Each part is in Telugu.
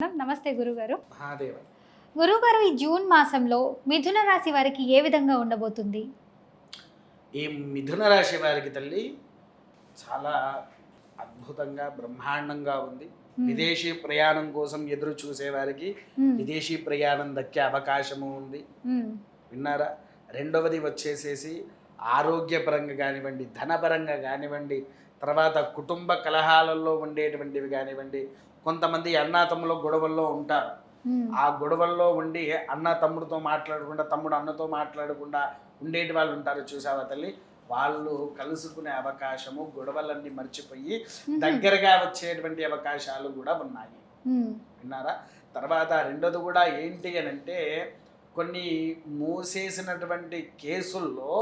నమస్తే గురుగారు. మహాదేవ. గురుగారు, ఈ జూన్ మాసంలో మిథున రాశి వారికి ఏ విధంగా ఉండబోతుంది? ఈ మిథున రాశి వారికి తల్లి చాలా అద్భుతంగా బ్రహ్మాండంగా ఉంది. విదేశీ ప్రయాణం కోసం ఎదురు చూసే వారికి విదేశీ ప్రయాణం దక్కే అవకాశము ఉంది. విన్నారా? రెండవది వచ్చేసేసి ఆరోగ్యపరంగా కానివ్వండి, ధనపరంగా కానివ్వండి, తర్వాత కుటుంబ కలహాలలో ఉండేటువంటివి కానివ్వండి. కొంతమంది అన్నాతమ్ముల గొడవల్లో ఉంటారు. ఆ గొడవల్లో ఉండి అన్న తమ్ముడితో మాట్లాడకుండా, తమ్ముడు అన్నతో మాట్లాడకుండా ఉండేటి వాళ్ళు ఉంటారు, చూసావా తల్లి? వాళ్ళు కలుసుకునే అవకాశము, గొడవలన్నీ మర్చిపోయి దగ్గరగా వచ్చేటువంటి అవకాశాలు కూడా ఉన్నాయి. విన్నారా? తర్వాత రెండోది కూడా ఏంటి అని అంటే, కొన్ని మూసేసినటువంటి కేసుల్లో,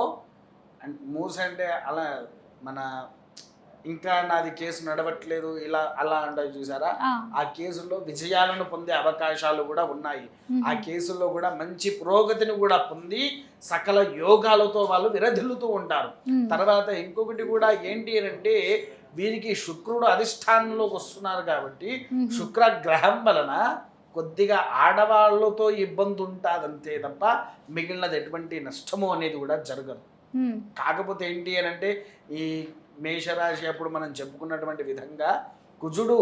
అంటే అలా మన ఇంకా నాది కేసు నడవట్లేదు ఇలా అలా అంటారు, చూసారా? ఆ కేసుల్లో విజయాలను పొందే అవకాశాలు కూడా ఉన్నాయి. ఆ కేసుల్లో కూడా మంచి పురోగతిని కూడా పొంది సకల యోగాలతో వాళ్ళు విరధిల్లుతూ ఉంటారు. తర్వాత ఇంకొకటి కూడా ఏంటి అంటే, వీరికి శుక్రుడు అధిష్టానంలోకి వస్తున్నారు కాబట్టి శుక్ర గ్రహం వలన కొద్దిగా ఆడవాళ్ళతో ఇబ్బంది ఉంటుందంతే తప్ప మిగిలినది ఎటువంటి నష్టము అనేది కూడా జరగదు. కాకపోతే ఏంటి అని అంటే, ఈ మేషరాశి అప్పుడు మనం చెప్పుకున్నటువంటి విధంగా కుజుడు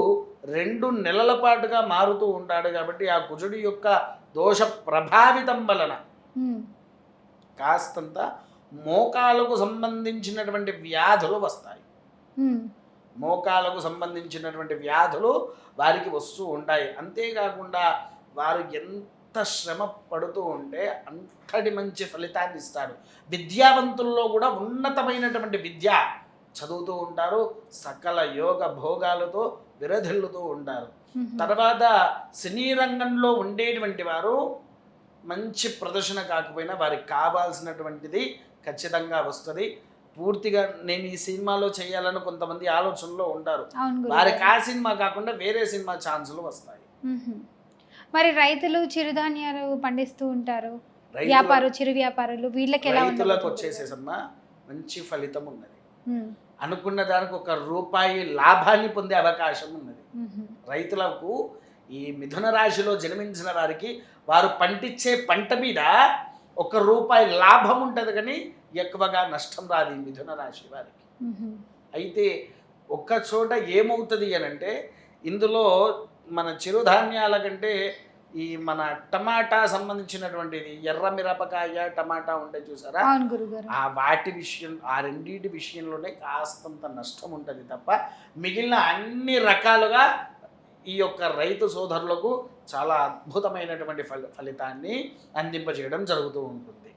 2 నెలల పాటుగా మారుతూ ఉంటాడు కాబట్టి ఆ కుజుడి యొక్క దోష ప్రభావితం వలన కాస్తంత మోకాలకు సంబంధించినటువంటి వ్యాధులు వస్తాయి. మోకాలకు సంబంధించినటువంటి వ్యాధులు వారికి వస్తూ ఉంటాయి. అంతేకాకుండా వారు ఎంత శ్రమ పడుతూ ఉంటే అంతటి మంచి ఫలితాన్ని ఇస్తాడు. విద్యావంతుల్లో కూడా ఉన్నతమైనటువంటి విద్య చదువుతూ ఉంటారు, సకల యోగ భోగాలతో విరధిల్లుతూ ఉంటారు. తర్వాత సినీ రంగంలో ఉండేటువంటి వారు మంచి ప్రదర్శన కాకపోయినా వారికి కావాల్సినటువంటిది ఖచ్చితంగా వస్తుంది. పూర్తిగా నేను ఈ సినిమాలో చేయాలని కొంతమంది ఆలోచనలో ఉంటారు. వారికి ఆ సినిమా కాకుండా వేరే సినిమా ఛాన్సులు వస్తాయి. మరి రైతులు చిరుధాన్యాలు పండిస్తూ ఉంటారు, చిరు వ్యాపారులు, వీళ్ళకి రైతులకు వచ్చేసేసమ్మా మంచి ఫలితం ఉన్నది. అనుకున్న దానికి 1 రూపాయి లాభాన్ని పొందే అవకాశం ఉన్నది. రైతులకు ఈ మిథున రాశిలో జన్మించిన వారికి వారు పండించే పంట మీద 1 రూపాయి లాభం ఉంటుంది, కానీ ఎక్కువగా నష్టం రాదు ఈ మిథున రాశి వారికి. అయితే ఒక్క చోట ఏమవుతుంది అని అంటే, ఇందులో మన చిరుధాన్యాల కంటే ఈ మన టమాటా సంబంధించినటువంటిది, ఎర్ర మిరపకాయ టమాటా ఉంటాయి, చూసారా? ఆ వాటి విషయం, ఆ రెండింటి విషయంలోనే కాస్తంత నష్టం ఉంటుంది తప్ప మిగిలిన అన్ని రకాలుగా ఈ యొక్క రైతు సోదరులకు చాలా అద్భుతమైనటువంటి ఫలితాన్ని అందింపజేయడం జరుగుతూ ఉంటుంది.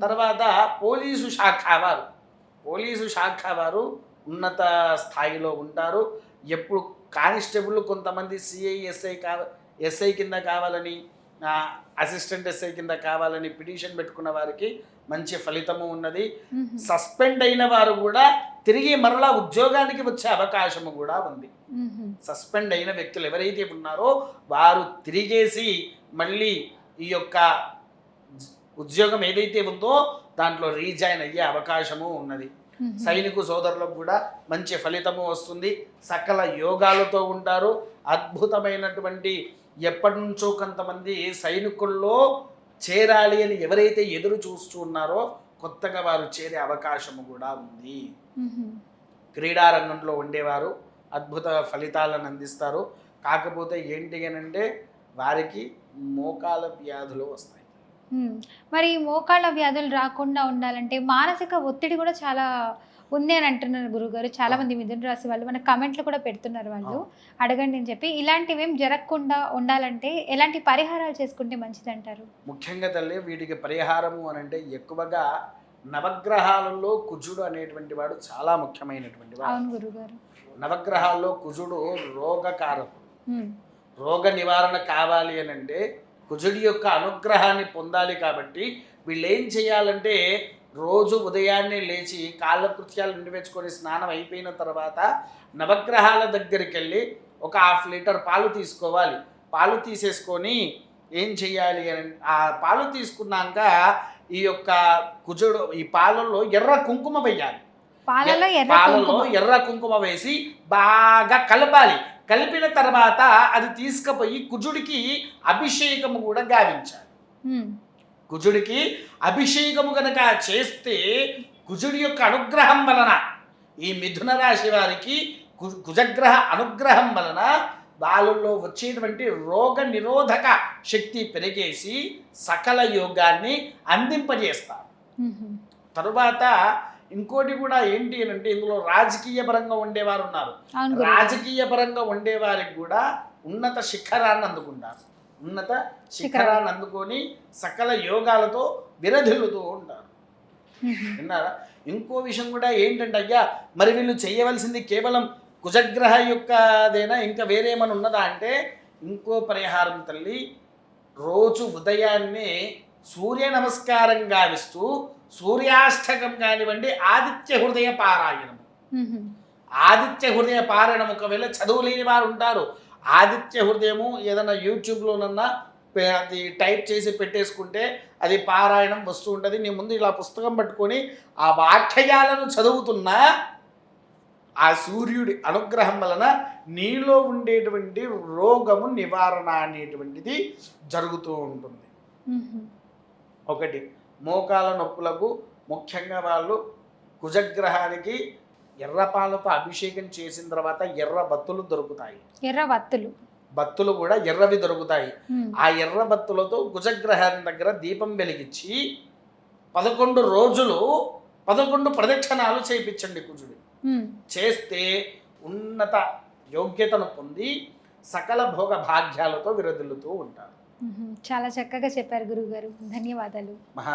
తర్వాత పోలీసు శాఖ వారు ఉన్నత స్థాయిలో ఉంటారు. ఎప్పుడు కానిస్టేబుల్ కొంతమంది సిఐ ఎస్ఐ కింద కావాలని, అసిస్టెంట్ ఎస్ఐ కింద కావాలని పిటిషన్ పెట్టుకున్న వారికి మంచి ఫలితము ఉన్నది. సస్పెండ్ అయిన వారు కూడా తిరిగి మరలా ఉద్యోగానికి వచ్చే అవకాశము కూడా ఉంది. సస్పెండ్ అయిన వ్యక్తులు ఎవరైతే ఉన్నారో వారు తిరిగేసి మళ్ళీ ఈ యొక్క ఉద్యోగం ఏదైతే ఉందో దాంట్లో రీజాయిన్ అయ్యే అవకాశము ఉన్నది. సైనికు సోదరులకు కూడా మంచి ఫలితము వస్తుంది. సకల యోగాలతో ఉంటారు. అద్భుతమైనటువంటి ఎప్పటి నుంచో కొంతమంది సైనికుల్లో చేరాలి అని ఎవరైతే ఎదురు చూస్తూ ఉన్నారో కొత్తగా వారు చేరే అవకాశము కూడా ఉంది. క్రీడారంగంలో ఉండేవారు అద్భుత ఫలితాలను అందిస్తారు. కాకపోతే ఏంటి అనంటే వారికి మోకాల వ్యాధులు వస్తాయి. మరి మోకాళ్ళ వ్యాధులు రాకుండా ఉండాలంటే మానసిక ఒత్తిడి కూడా చాలా ఉంది అని అంటున్నారు గురుగారు. చాలా మంది మిథున రాశి వాళ్ళు మన కమెంట్లు కూడా పెడుతున్నారు, వాళ్ళు అడగండి అని చెప్పి. ఇలాంటివి ఏం జరగకుండా ఉండాలంటే ఎలాంటి పరిహారాలు చేసుకుంటే మంచిది అంటారు? ముఖ్యంగా తల్లి వీటికి పరిహారము అని అంటే, ఎక్కువగా నవగ్రహాలలో కుజుడు అనేటువంటి వాడు చాలా ముఖ్యమైనటువంటి వాడు. అవును గురుగారు. నవగ్రహాల్లో కుజుడు రోగకారకుడు. రోగ నివారణ కావాలి అని అంటే కుజుడి యొక్క అనుగ్రహాన్ని పొందాలి. కాబట్టి వీళ్ళు ఏం చేయాలంటే, రోజు ఉదయాన్నే లేచి కాలకృత్యాలు నెరవేర్చుకొని స్నానం అయిపోయిన తర్వాత నవగ్రహాల దగ్గరికి వెళ్ళి 1 ½ లీటర్ పాలు తీసుకోవాలి. పాలు తీసేసుకొని ఏం చేయాలి అని, ఆ పాలు తీసుకున్నాక ఈ యొక్క కుజుడు ఈ పాలల్లో ఎర్ర కుంకుమ వేయాలి. పాలలో ఎర్ర కుంకుమ వేసి బాగా కలపాలి. కలిపిన తర్వాత అది తీసుకుపోయి కుజుడికి అభిషేకము కూడా గావించాలి. ఉమ్, కుజుడికి అభిషేకము కనుక చేస్తే కుజుడి యొక్క అనుగ్రహం వలన ఈ మిథున రాశి వారికి కుజగ్రహ అనుగ్రహం వలన వాళ్ళల్లో వచ్చేటువంటి రోగ నిరోధక శక్తి పెరిగేసి సకల యోగాన్ని అందింపజేస్తారు. ఉమ్, తరువాత ఇంకోటి కూడా ఏంటి అని అంటే ఇందులో రాజకీయ పరంగా ఉండేవారు ఉన్నారు. అవును గురుగారు. రాజకీయ పరంగా ఉండేవారికి కూడా ఉన్నత శిఖరాన్ని అందుకుంటారు. ఉన్నత శిఖరాన్ని అందుకొని సకల యోగాలతో విరధిల్లుతూ ఉంటారు. ఉమ్, విన్నారా? ఇంకో విషయం కూడా ఏంటంటే అయ్యా మరి వీళ్ళు చేయవలసింది కేవలం కుజగ్రహ యొక్కదేనా ఇంకా వేరేమని ఉన్నదా అంటే ఇంకో పరిహారం తల్లి. రోజు ఉదయాన్నే సూర్య నమస్కారం గావిస్తూ సూర్యాష్టకం కానివ్వండి, ఆదిత్య హృదయ పారాయణం. ఉమ్, ఆదిత్య హృదయ పారాయణం ఒకవేళ చదువు లేని వారు ఉంటారు, ఆదిత్య హృదయము ఏదైనా యూట్యూబ్లోనన్నా అది టైప్ చేసి పెట్టేసుకుంటే అది పారాయణం వస్తూ ఉంటుంది. నీ ముందు ఇలా పుస్తకం పట్టుకొని ఆ వాక్యాలను చదువుతున్నా ఆ సూర్యుడి అనుగ్రహం వలన నీలో ఉండేటువంటి రోగము నివారణ అనేటువంటిది జరుగుతూ ఉంటుంది. ఉమ్, ఒకటి మోకాల నొప్పులకు ముఖ్యంగా వాళ్ళు కుజగ్రహానికి ఎర్రపాలతో అభిషేకం చేసిన తర్వాత ఎర్ర బత్తులు దొరుకుతాయి. ఎర్ర వత్తులు. బత్తులు కూడా ఎర్రవి దొరుకుతాయి. ఉమ్, ఆ ఎర్ర బత్తులతో కుజగ్రహం దగ్గర దీపం వెలిగించి 11 రోజులు 11 ప్రదక్షిణాలు చేయించండి కుజుడు. ఉమ్, చేస్తే ఉన్నత యోగ్యతను పొంది సకల భోగ భాగ్యాలతో విరదిల్లుతూ ఉంటారు. ఉమ్. చాలా చక్కగా చెప్పారు గురుగారు. ధన్యవాదాలు. మహా